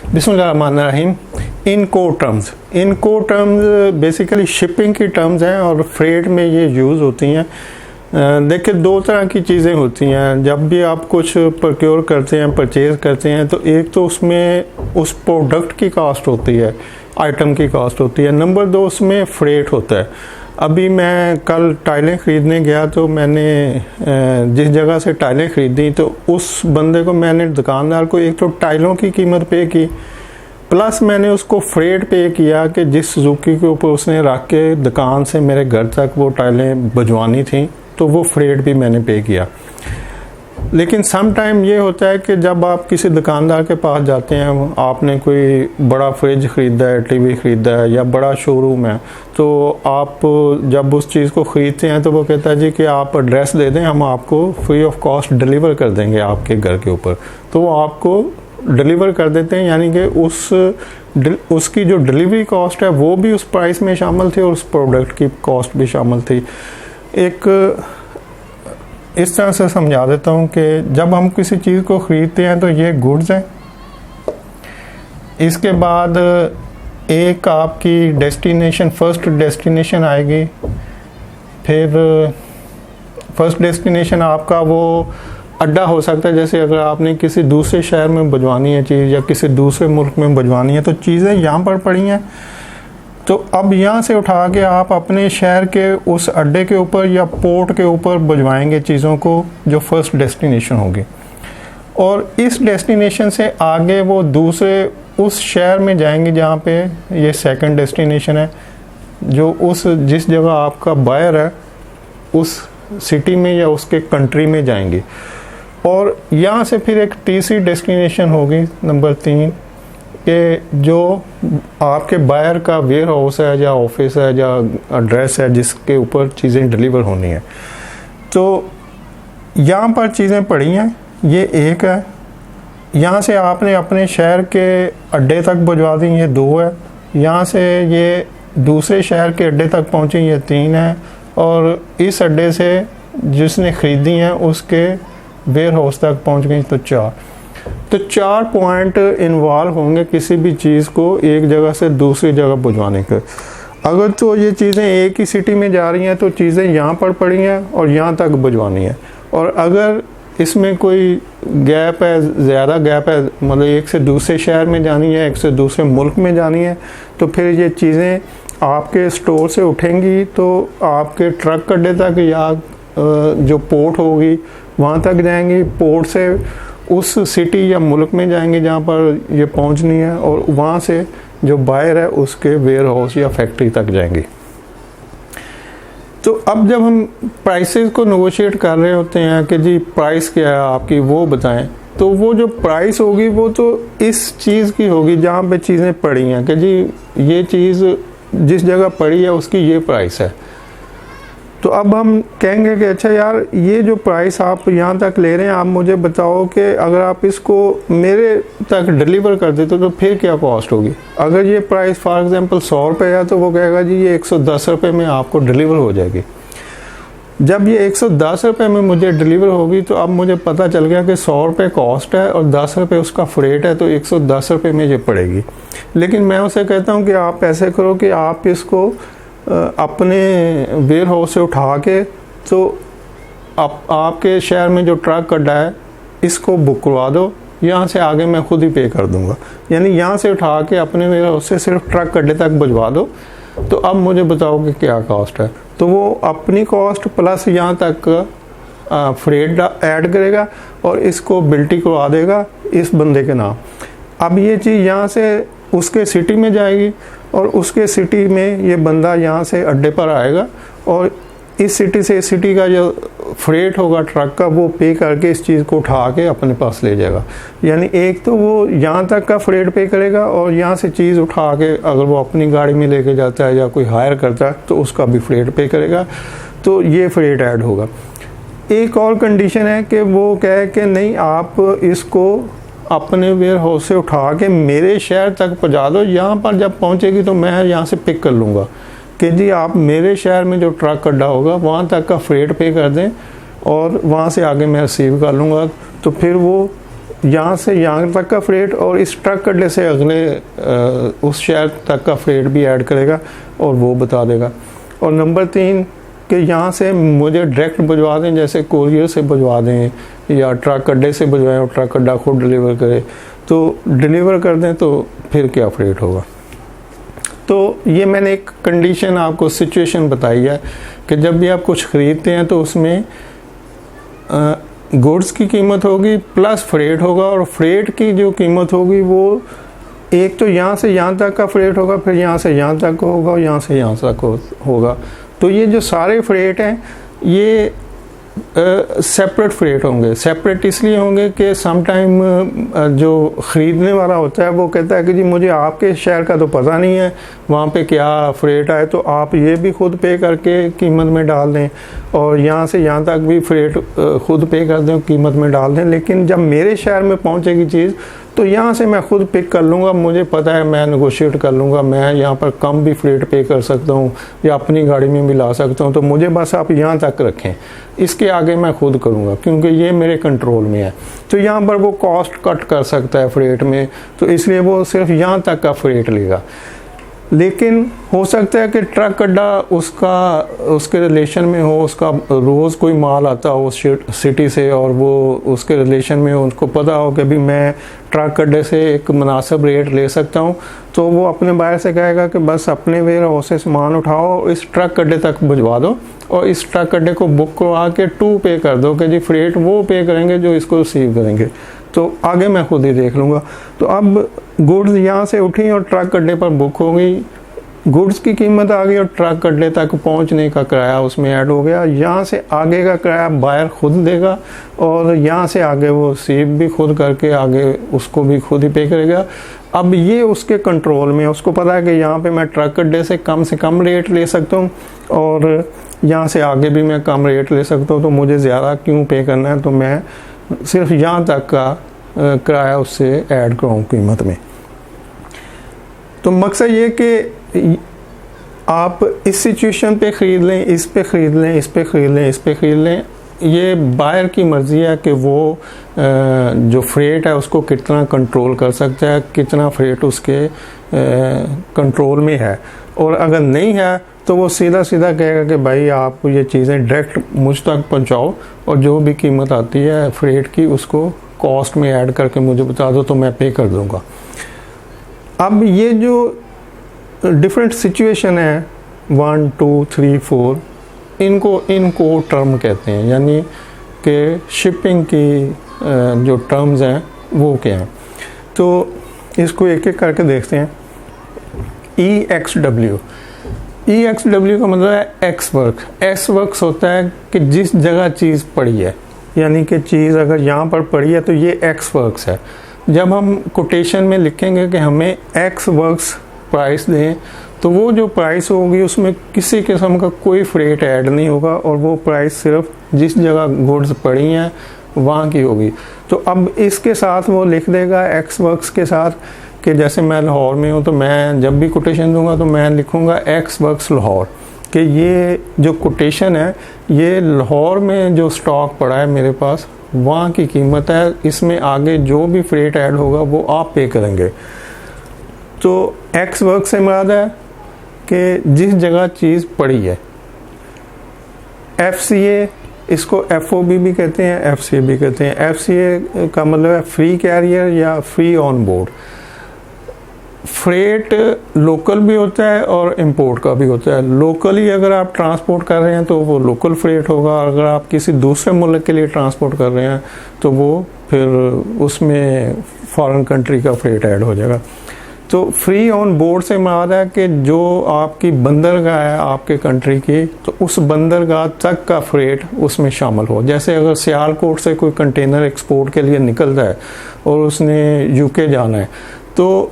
बिस्मिल्लाहिर्रहमानिर्रहीम। इनको terms basically shipping की टर्म्स हैं और फ्रेट में ये यूज़ होती हैं। देखिए, दो तरह की चीज़ें होती हैं। जब भी आप कुछ प्रोक्योर करते हैं, परचेज़ करते हैं, तो एक तो उसमें उस प्रोडक्ट की कॉस्ट होती है, आइटम की कॉस्ट होती है। नंबर दो, उसमें फ्रेट होता है। अभी मैं कल टाइलें ख़रीदने गया तो मैंने जिस जगह से टाइलें ख़रीदी तो उस बंदे को, मैंने दुकानदार को एक तो टाइलों की कीमत पे की, प्लस मैंने उसको फ्रेट पे किया कि जिस सुजुकी के ऊपर उसने रख के दुकान से मेरे घर तक वो टाइलें भिजवानी थी, तो वो फ्रेट भी मैंने पे किया। लेकिन सम टाइम ये होता है कि जब आप किसी दुकानदार के पास जाते हैं, आपने कोई बड़ा फ्रिज ख़रीदा है, टीवी ख़रीदा है या बड़ा शोरूम है, तो आप जब उस चीज़ को ख़रीदते हैं तो वो कहता है जी कि आप एड्रेस दे दें, हम आपको फ्री ऑफ कॉस्ट डिलीवर कर देंगे आपके घर के ऊपर। तो वो आपको डिलीवर कर देते हैं, यानी कि उसकी जो डिलीवरी कॉस्ट है वो भी उस प्राइस में शामिल थी और उस प्रोडक्ट की कॉस्ट भी शामिल थी। एक इस तरह से समझा देता हूँ कि जब हम किसी चीज़ को ख़रीदते हैं तो ये गुड्स हैं, इसके बाद एक आपकी डेस्टिनेशन, फर्स्ट डेस्टिनेशन आएगी। फिर फर्स्ट डेस्टिनेशन आपका वो अड्डा हो सकता है, जैसे अगर आपने किसी दूसरे शहर में भिजवानी है चीज़ या किसी दूसरे मुल्क में भिजवानी है, तो चीज़ें यहाँ पर पड़ी हैं। तो अब यहाँ से उठा के आप अपने शहर के उस अड्डे के ऊपर या पोर्ट के ऊपर भिजवाएंगे चीज़ों को, जो फर्स्ट डेस्टिनेशन होगी। और इस डेस्टिनेशन से आगे वो दूसरे उस शहर में जाएंगे जहाँ पे ये सेकंड डेस्टिनेशन है, जो उस जिस जगह आपका बायर है उस सिटी में या उसके कंट्री में जाएंगे। और यहाँ से फिर एक तीसरी डेस्टिनेशन होगी, नंबर 3, कि जो आपके बायर का वेयर हाउस है या ऑफिस है या एड्रेस है जिसके ऊपर चीज़ें डिलीवर होनी है। तो यहाँ पर चीज़ें पड़ी हैं, ये एक है। यहाँ से आपने अपने शहर के अड्डे तक भिजवा दी, ये 2 है। यहाँ से ये दूसरे शहर के अड्डे तक पहुँची, ये 3 है। और इस अड्डे से जिसने ख़रीदी हैं उसके वेयर हाउस तक पहुँच गई, तो 4। तो 4 पॉइंट इन्वॉल्व होंगे किसी भी चीज़ को एक जगह से दूसरी जगह भिजवाने के। अगर तो ये चीज़ें एक ही सिटी में जा रही हैं तो चीज़ें यहाँ पर पड़ी हैं और यहाँ तक भिजवानी है। और अगर इसमें कोई गैप है, ज़्यादा गैप है, मतलब एक से दूसरे शहर में जानी है, एक से दूसरे मुल्क में जानी है, तो फिर ये चीज़ें आपके स्टोर से उठेंगी तो आपके ट्रक अड्डे तक या जो पोर्ट होगी वहाँ तक जाएंगी। पोर्ट से उस सिटी या मुल्क में जाएंगे जहाँ पर ये पहुँचनी है, और वहाँ से जो बायर है उसके वेयर हाउस या फैक्ट्री तक जाएंगी। तो अब जब हम प्राइसेस को नेगोशिएट कर रहे होते हैं कि जी प्राइस क्या है आपकी, वो बताएं, तो वो जो प्राइस होगी वो तो इस चीज़ की होगी जहाँ पे चीज़ें पड़ी हैं कि जी ये चीज़ जिस जगह पड़ी है उसकी ये प्राइस है। तो अब हम कहेंगे कि अच्छा यार, ये जो प्राइस आप यहाँ तक ले रहे हैं, आप मुझे बताओ कि अगर आप इसको मेरे तक डिलीवर कर देते तो फिर क्या कॉस्ट होगी। अगर ये प्राइस फॉर एग्जांपल 100 रुपये है तो वो कहेगा जी ये 110 रुपये में आपको डिलीवर हो जाएगी। जब ये 110 रुपये में मुझे डिलीवर होगी तो अब मुझे पता चल गया कि 100 रुपये कॉस्ट है और 10 रुपये उसका फ्रेट है, तो 110 रुपये में ये पड़ेगी। लेकिन मैं उसे कहता हूँ कि आप ऐसे करो कि आप इसको अपने वेयर हाउस से उठा के, तो आपके शहर में जो ट्रक अड्डा है इसको बुक करवा दो, यहाँ से आगे मैं खुद ही पे कर दूँगा। यानी यहाँ से उठा के अपने वेयर हाउस से सिर्फ ट्रक अड्डे तक भिजवा दो, तो अब मुझे बताओ कि क्या कॉस्ट है। तो वो अपनी कॉस्ट प्लस यहाँ तक फ्रेट ऐड करेगा और इसको बिल्टी करवा देगा इस बंदे के नाम। अब ये चीज़ यहाँ से उसके सिटी में जाएगी और उसके सिटी में ये बंदा यहाँ से अड्डे पर आएगा और इस सिटी से इस सिटी का जो फ्रेट होगा ट्रक का, वो पे करके इस चीज़ को उठा के अपने पास ले जाएगा। यानी एक तो वो यहाँ तक का फ्रेट पे करेगा और यहाँ से चीज़ उठा के अगर वो अपनी गाड़ी में लेके जाता है या कोई हायर करता है तो उसका भी फ्रेट पे करेगा, तो ये फ्रेट ऐड होगा। एक और कंडीशन है कि वो कहे कि नहीं, आप इसको अपने वेयर हाउस से उठा के मेरे शहर तक पहुँचा दो, यहाँ पर जब पहुँचेगी तो मैं यहाँ से पिक कर लूँगा कि जी आप मेरे शहर में जो ट्रक अड्डा होगा वहाँ तक का फ्रेट पे कर दें और वहाँ से आगे मैं रिसीव कर लूँगा। तो फिर वो यहाँ से यहाँ तक का फ्रेट और इस ट्रक अड्डे से अगले उस शहर तक का फ्रेट भी ऐड करेगा और वो बता देगा। और नंबर 3 कि यहाँ से मुझे डायरेक्ट भिजवा दें, जैसे कोरियर से भिजवा दें या ट्रक अड्डे से भिजवाएं और ट्रक अड्डा खुद डिलीवर करे, तो डिलीवर कर दें तो फिर क्या फ्रेट होगा। तो ये मैंने एक कंडीशन आपको सिचुएशन बताई है कि जब भी आप कुछ ख़रीदते हैं तो उसमें गुड्स की कीमत होगी प्लस फ्रेट होगा, और फ्रेट की जो कीमत होगी वो एक तो यहाँ से यहाँ तक का फ्रेट होगा, फिर यहाँ से यहाँ तक होगा और यहाँ से यहाँ तक होगा। तो ये जो सारे फ्रेट हैं ये सेपरेट फ्रेट होंगे। सेपरेट इसलिए होंगे कि समटाइम जो ख़रीदने वाला होता है वो कहता है कि जी मुझे आपके शहर का तो पता नहीं है वहाँ पे क्या फ्रेट आए, तो आप ये भी खुद पे करके कीमत में डाल दें और यहाँ से यहाँ तक भी फ्रेट खुद पे कर दें, कीमत में डाल दें। लेकिन जब मेरे शहर में पहुँचेगी चीज़ तो यहाँ से मैं खुद पिक कर लूँगा, मुझे पता है मैं नेगोशिएट कर लूँगा, मैं यहाँ पर कम भी फ्रेट पे कर सकता हूँ या अपनी गाड़ी में भी ला सकता हूँ, तो मुझे बस आप यहाँ तक रखें, इसके आगे मैं खुद करूँगा क्योंकि ये मेरे कंट्रोल में है। तो यहाँ पर वो कॉस्ट कट कर सकता है फ्रेट में, तो इसलिए वो सिर्फ यहाँ तक का फ्रेट लेगा। लेकिन हो सकता है कि ट्रक अड्डा उसके रिलेशन में हो, उसका रोज़ कोई माल आता हो उस सिटी से और वो उसके रिलेशन में हो, उनको पता हो कि भी मैं ट्रक अड्डे से एक मुनासिब रेट ले सकता हूँ, तो वो अपने बायर से कहेगा कि बस अपने वेयर हाउस से सामान उठाओ, इस ट्रक अड्डे तक भिजवा दो और इस ट्रक अड्डे को बुक करवा के 2 पे कर दो कि जी फ्रेट वो पे करेंगे जो इसको रिसीव करेंगे, तो आगे मैं खुद ही देख लूँगा। तो अब गुड्स यहाँ से उठी और ट्रक अड्डे पर बुक हो गई, गुड्स की कीमत आ गई और ट्रक अड्डे तक पहुँचने का किराया उसमें ऐड हो गया। यहाँ से आगे का किराया बायर खुद देगा और यहाँ से आगे वो रिसीव भी खुद करके आगे उसको भी खुद ही पे करेगा। अब ये उसके कंट्रोल में, उसको पता है कि यहाँ पे मैं ट्रक अड्डे से कम रेट ले सकता हूँ और यहाँ से आगे भी मैं कम रेट ले सकता हूँ, तो मुझे ज़्यादा क्यों पे करना है, तो मैं सिर्फ यहाँ तक का किराया उससे ऐड कराऊँ कीमत में। तो मकसद ये कि आप इस सिचुएशन पे ख़रीद लें, इस पे ख़रीद लें, इस पे ख़रीद लें, इस पे ख़रीद लें, ये बायर की मर्ज़ी है कि वो जो फ्रेट है उसको कितना कंट्रोल कर सकता है, कितना फ्रेट उसके कंट्रोल में है। और अगर नहीं है तो वो सीधा कहेगा कि भाई आप ये चीज़ें डायरेक्ट मुझ तक पहुंचाओ और जो भी कीमत आती है फ्रेट की उसको कॉस्ट में ऐड करके मुझे बता दो तो मैं पे कर दूंगा। अब ये जो डिफरेंट सिचुएशन है 1 2 3 4 इनको टर्म कहते हैं, यानी कि शिपिंग की जो टर्म्स हैं वो क्या हैं। तो इसको एक एक करके देखते हैं। EXW का मतलब है एक्स वर्क। एक्स वर्क्स होता है कि जिस जगह चीज़ पड़ी है, यानी कि चीज़ अगर यहाँ पर पड़ी है तो ये एक्स वर्क्स है। जब हम कोटेशन में लिखेंगे कि हमें एक्स वर्क्स प्राइस दें तो वो जो प्राइस होगी उसमें किसी किस्म का कोई फ्रेट ऐड नहीं होगा और वो प्राइस सिर्फ जिस जगह गुड्स पड़ी हैं वहाँ की होगी। तो अब इसके साथ वो लिख देगा एक्स वर्क्स के साथ कि जैसे मैं लाहौर में हूँ तो मैं जब भी कोटेशन दूंगा तो मैं लिखूँगा एक्स वर्क्स लाहौर, कि ये जो कोटेशन है ये लाहौर में जो स्टॉक पड़ा है मेरे पास वहाँ की कीमत है, इसमें आगे जो भी फ्रेट ऐड होगा वो आप पे करेंगे। तो एक्स वर्क से मुराद है कि जिस जगह चीज़ पड़ी है। FCA इसको FOB भी कहते हैं, FCA भी कहते हैं। FCA का मतलब है फ्री कैरियर या free on board. Freight local भी होता है और इंपोर्ट का भी होता है। लोकली अगर आप ट्रांसपोर्ट कर रहे हैं तो वो लोकल फ्रेट होगा, अगर आप किसी दूसरे मुल्क के लिए ट्रांसपोर्ट कर रहे हैं तो वो फिर उसमें फॉरेन कंट्री का फ्रेट ऐड हो जाएगा। तो फ्री ऑन बोर्ड से मुराद है कि जो आपकी बंदरगाह है आपके कंट्री की, तो उस बंदरगाह तक का फ्रेट उसमें शामिल हो। जैसे अगर सियालकोट से कोई कंटेनर एक्सपोर्ट के लिए निकलता है और उसने UK जाना है तो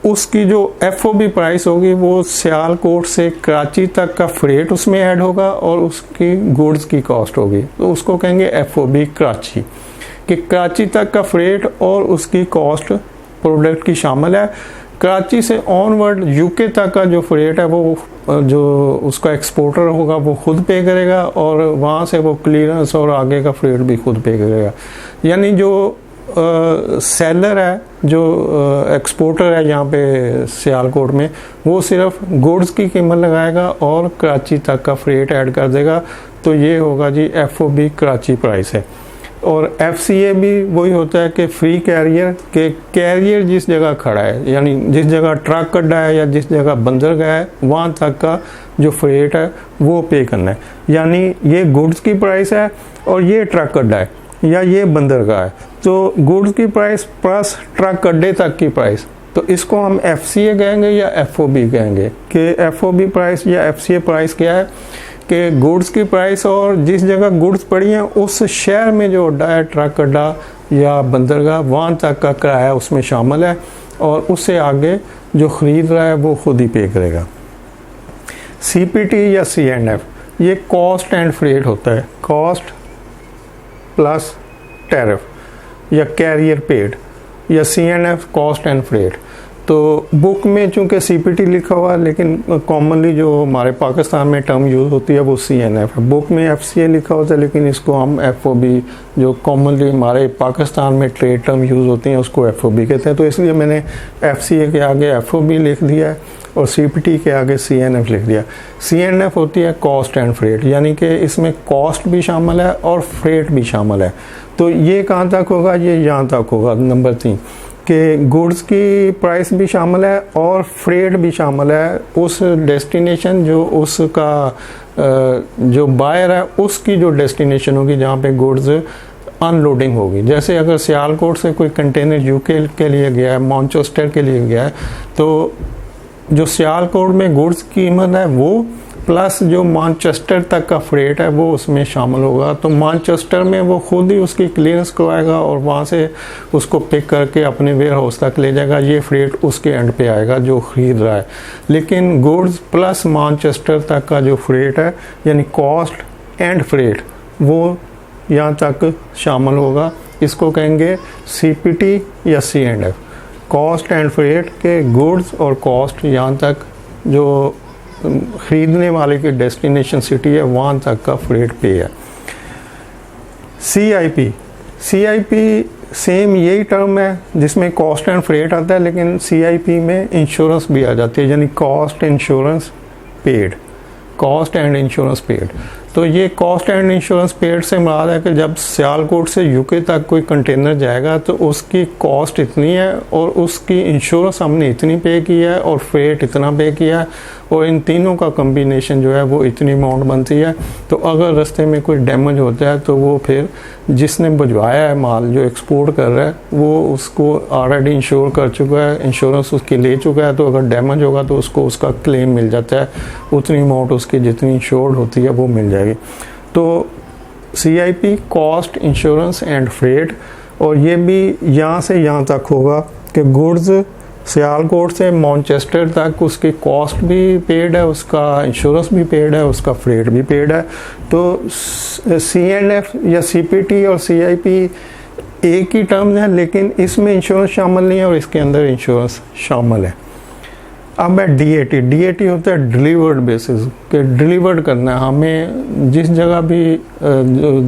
उसकी जो FOB प्राइस होगी वो सियालकोट से कराची तक का फ्रेट उसमें ऐड होगा और उसकी गुड्स की कॉस्ट होगी, तो उसको कहेंगे FOB कराची, कि कराची तक का फ्रेट और उसकी कॉस्ट प्रोडक्ट की शामिल है। कराची से ऑनवर्ड UK तक का जो फ्रेट है वो जो उसका एक्सपोर्टर होगा वो खुद पे करेगा और वहाँ से वो क्लियरेंस और आगे का फ्रेट भी खुद पे करेगा। यानी जो सेलर है, जो एक्सपोर्टर है यहाँ पे सियालकोट में, वो सिर्फ गुड्स की कीमत लगाएगा और कराची तक का फ्रेट ऐड कर देगा। तो ये होगा जी FOB कराची प्राइस है। और FCA भी वही होता है कि फ्री कैरियर, के कैरियर जिस जगह खड़ा है, यानी जिस जगह ट्रक अड्डा है या जिस जगह बंदर गया है, वहाँ तक का जो फ्रेट है वो पे करना है। यानी ये गुड्स की प्राइस है और ये ट्रक अड्डा है या ये बंदरगाह है, तो गुड्स की प्राइस प्लस ट्रक अड्डे तक की प्राइस, तो इसको हम FCA कहेंगे या FOB कहेंगे। कि FOB प्राइस या FCA प्राइस क्या है कि गुड्स की प्राइस और जिस जगह गुड्स पड़ी हैं उस शहर में जो अड्डा है, ट्रक अड्डा या बंदरगाह, वहाँ तक का किराया उसमें शामिल है और उससे आगे जो ख़रीद रहा है वो खुद ही पे करेगा। CPT या C&F ये कॉस्ट एंड फ्रेट होता है, कॉस्ट प्लस टैरिफ या कैरियर पेड, या C&F कॉस्ट एंड फ्रेट। तो बुक में चूंकि CPT लिखा हुआ है, लेकिन कॉमनली जो हमारे पाकिस्तान में टर्म यूज़ होती है वो C&F है। बुक में FCA लिखा होता है, लेकिन इसको हम FOB, जो कॉमनली हमारे पाकिस्तान में ट्रेड टर्म यूज़ होती हैं, उसको FOB कहते हैं। तो इसलिए मैंने FCA के आगे FOB लिख दिया है और CPT के आगे C&F लिख दिया। C&F होती है कॉस्ट एंड फ्रेट, यानी कि इसमें कॉस्ट भी शामिल है और फ्रेट भी शामिल है। तो ये कहाँ तक होगा, ये यहाँ तक होगा नंबर 3, कि गुड्स की प्राइस भी शामिल है और फ्रेट भी शामिल है। उस डेस्टिनेशन जो उसका जो बायर है उसकी जो डेस्टिनेशन होगी जहाँ पे गुड्स अनलोडिंग होगी। जैसे अगर सियालकोट से कोई कंटेनर UK के लिए गया है, मैनचेस्टर के लिए गया है, तो जो सियालकोट में गुड्स की कीमत है वो प्लस जो मैनचेस्टर तक का फ्रेट है वो उसमें शामिल होगा। तो मैनचेस्टर में वो खुद ही उसकी क्लियरेंस करवाएगा और वहाँ से उसको पिक करके अपने वेयर हाउस तक ले जाएगा। ये फ्रेट उसके एंड पे आएगा जो ख़रीद रहा है। लेकिन गुड्स प्लस मैनचेस्टर तक का जो फ्रेट है, यानी कॉस्ट एंड फ्रेट, वो यहाँ तक शामिल होगा। इसको कहेंगे CPT या C&F, कॉस्ट एंड फ्रेट के गुड्स और कॉस्ट यहाँ तक जो ख़रीदने वाले की डेस्टिनेशन सिटी है वहाँ तक का फ्रेट पे है। CIP सेम यही टर्म है जिसमें कॉस्ट एंड फ्रेट आता है, लेकिन CIP में इंश्योरेंस भी आ जाती है, यानी cost insurance paid, cost and insurance paid. तो ये कॉस्ट एंड इंश्योरेंस पेड से मुराद है कि जब सियालकोट से UK तक कोई कंटेनर जाएगा तो उसकी कॉस्ट इतनी है और उसकी इंश्योरेंस हमने इतनी पे की है और फ्रेट इतना पे किया है, और इन तीनों का कम्बिनेशन जो है वो इतनी अमाउंट बनती है। तो अगर रास्ते में कोई डैमेज होता है तो वो फिर जिसने भिजवाया है माल, जो एक्सपोर्ट कर रहा है, वो उसको ऑलरेडी इंश्योर कर चुका है, इंश्योरेंस उसकी ले चुका है। तो अगर डैमेज होगा तो उसको उसका क्लेम मिल जाता है, उतनी अमाउंट उसकी जितनी इंश्योर्ड होती है वो मिल जाएगी। तो CIP cost, insurance and freight, और ये भी यहाँ से यहाँ तक होगा कि गुड्स सियालकोट से मैनचेस्टर तक उसकी कॉस्ट भी पेड है, उसका इंश्योरेंस भी पेड है, उसका फ्रेट भी पेड है। तो C&F या CPT और CIP एक ही टर्म्स हैं, लेकिन इसमें इंश्योरेंस शामिल नहीं है और इसके अंदर इंश्योरेंस शामिल है। अब है DAT होता है डिलीवर्ड बेसिस, के डिलीवर्ड करना है हमें जिस जगह भी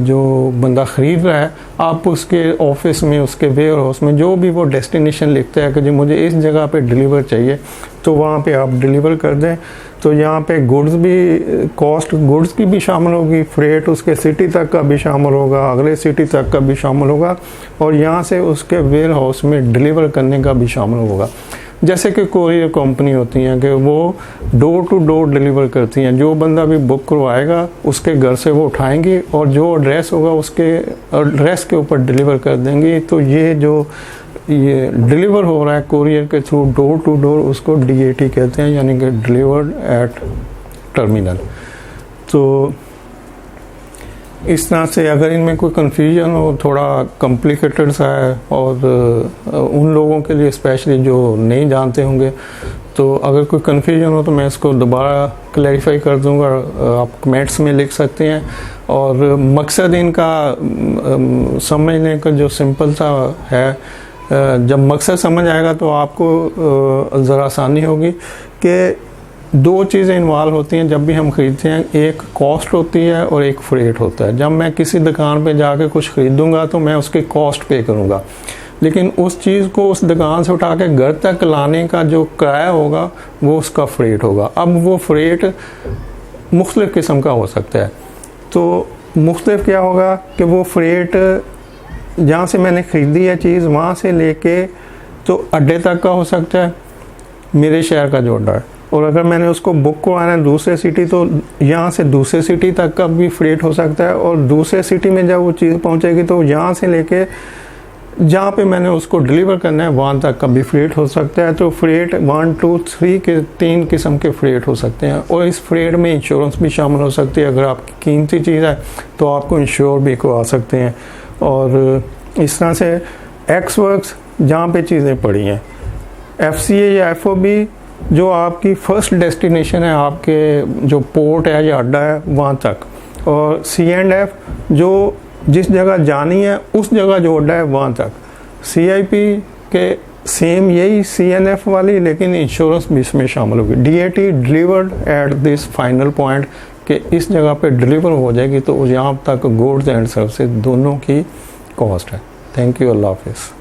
जो बंदा ख़रीद रहा है, आप उसके ऑफिस में, उसके वेयर हाउस में जो भी वो डेस्टिनेशन लिखता है कि जी मुझे इस जगह पे डिलीवर चाहिए, तो वहाँ पे आप डिलीवर कर दें। तो यहाँ पे गुड्स भी, कॉस्ट गुड्स की भी शामिल होगी, फ्रेट उसके सिटी तक का भी शामिल होगा, अगले सिटी तक का भी शामिल होगा, और यहाँ से उसके वेयर हाउस में डिलीवर करने का भी शामिल होगा। जैसे कि कोरियर कंपनी होती हैं कि वो डोर टू डोर डिलीवर करती हैं, जो बंदा भी बुक करवाएगा उसके घर से वो उठाएंगी और जो एड्रेस होगा उसके एड्रेस के ऊपर डिलीवर कर देंगी। तो ये जो ये डिलीवर हो रहा है कोरियर के थ्रू डोर टू डोर, उसको DAT कहते हैं, यानी कि डिलीवर्ड एट टर्मिनल। तो इस तरह से अगर इनमें कोई कन्फ्यूजन हो, थोड़ा कॉम्प्लिकेटेड सा है, और उन लोगों के लिए स्पेशली जो नहीं जानते होंगे, तो अगर कोई कन्फ्यूजन हो तो मैं इसको दोबारा क्लैरिफाई कर दूंगा, आप कमेंट्स में लिख सकते हैं। और मकसद इनका समझने का जो सिंपल सा है, जब मकसद समझ आएगा तो आपको ज़रा आसानी होगी कि दो चीज़ें इन्वॉल्व होती हैं जब भी हम ख़रीदते हैं, एक कॉस्ट होती है और एक फ्रेट होता है। जब मैं किसी दुकान पे जाके कुछ ख़रीदूँगा तो मैं उसकी कॉस्ट पे करूँगा, लेकिन उस चीज़ को उस दुकान से उठा के घर तक लाने का जो किराया होगा वो उसका फ्रेट होगा। अब वो फ्रेट मुख्तलिफ़ किस्म का हो सकता है। तो मुख्तलिफ़ क्या होगा कि वो फ्रेट जहाँ से मैंने ख़रीदी है चीज़ वहाँ से लेके तो अड्डे तक का हो सकता है, मेरे शहर का जो अड्डा है, और अगर मैंने उसको बुक करवाना है दूसरे सिटी तो यहाँ से दूसरे सिटी तक का भी फ्रेट हो सकता है, और दूसरे सिटी में जब वो चीज़ पहुँचेगी तो यहाँ से लेके जहाँ पे मैंने उसको डिलीवर करना है वहाँ तक का भी फ्रेट हो सकता है। तो फ्रेट 1, 2, 3 के 3 किस्म के फ्रेट हो सकते हैं, और इस फ्रेट में इंश्योरेंस भी शामिल हो सकती है। अगर आपकी कीमती चीज़ है तो आपको इंश्योर भी करवा सकते हैं। और इस तरह से एक्स वर्क्स जहाँ पे चीज़ें पड़ी हैं, FCA या FOB जो आपकी फ़र्स्ट डेस्टिनेशन है, आपके जो पोर्ट है या अड्डा है वहाँ तक, और C&F जो जिस जगह जानी है उस जगह जो अड्डा है वहाँ तक। CIP के सेम यही CNF वाली, लेकिन इंश्योरेंस भी इसमें शामिल होगी। DAT delivered at this final point कि इस जगह पे डिलीवर हो जाएगी तो यहाँ तक गुड्स एंड सर्विसेज दोनों की कॉस्ट है। थैंक यू, अल्लाह हाफिज़।